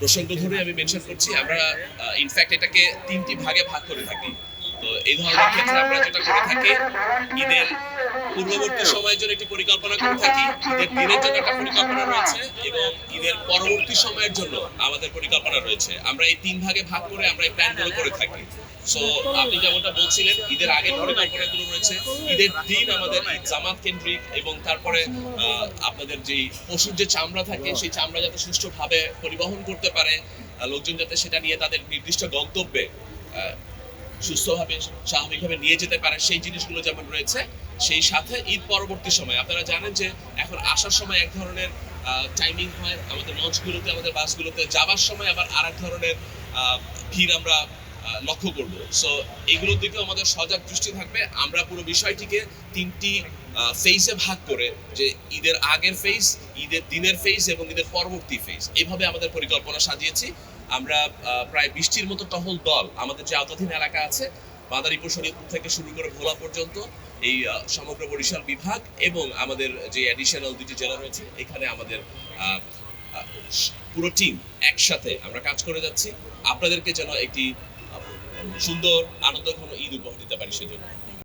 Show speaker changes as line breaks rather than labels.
প্রসঙ্গ ধরে আমি মেনশন করছি, আমরা ইনফ্যাক্ট এটাকে ৩টি ভাগে ভাগ করে থাকি। তো এই ধরনের ক্ষেত্রে আমরা যেটা করে থাকি, ঈদের পূর্ববর্তী সময়ের জন্য একটি পরিকল্পনা করে থাকি, ঈদের দিনের জন্য একটা পরিকল্পনা রয়েছে এবং ঈদের পরবর্তী সময়ের জন্য আমাদের পরিকল্পনা রয়েছে। আমরা এই ৩ ভাগে ভাগ করে আমরা এই প্ল্যানগুলো করে থাকি। সো আপনি যেমনটা বলছিলেন, ঈদের আগের পরিকল্পনাগুলো রয়েছে, ঈদের দিন আমাদের ঈদ জামাত কেন্দ্রিক এবং তারপরে আপনাদের যেই পশুর যে চামড়া থাকে সেই চামড়া যাতে সুষ্ঠুভাবে পরিবহন করতে পারে, লোকজন যাতে সেটা নিয়ে তাদের নির্দিষ্ট গন্তব্যে সুস্থভাবে স্বাভাবিকভাবে নিয়ে যেতে পারে, সেই জিনিসগুলো যেমন রয়েছে। সেই সাথে ঈদ পরবর্তী সময় আপনারা জানেন যে এখন আসার সময় এক ধরনের টাইমিং হয় আমাদের লঞ্চগুলোতে, আমাদের বাসগুলোতে, যাওয়ার সময় আবার আর এক ধরনের ভিড় আমরা লক্ষ্য করব। সো এগুলোর দিকেও আমাদের সজাগ দৃষ্টি থাকবে। আমরা পুরো বিষয়টিকে ৩টি ফেজে ভাগ করে, যে ঈদের আগের ফেজ, ঈদের দিনের ফেজ এবং ঈদের পরবর্তী ফেজ, এইভাবে আমাদের পরিকল্পনা সাজিয়েছি। আমরা প্রায় ২০টির মতো টহল দল আমাদের যে আওতাধীন এলাকা আছে, মাদারীপুর শরীয়তপুর থেকে শুরু করে ভোলা পর্যন্ত, এই সমগ্র বরিশাল বিভাগ এবং আমাদের যে অ্যাডিশনাল ২টি জেলা রয়েছে, এখানে আমাদের পুরো টিম একসাথে আমরা কাজ করে যাচ্ছি আপনাদেরকে যেন একটি সুন্দর আনন্দঘন ঈদ উপহার দিতে পারি সেজন্য।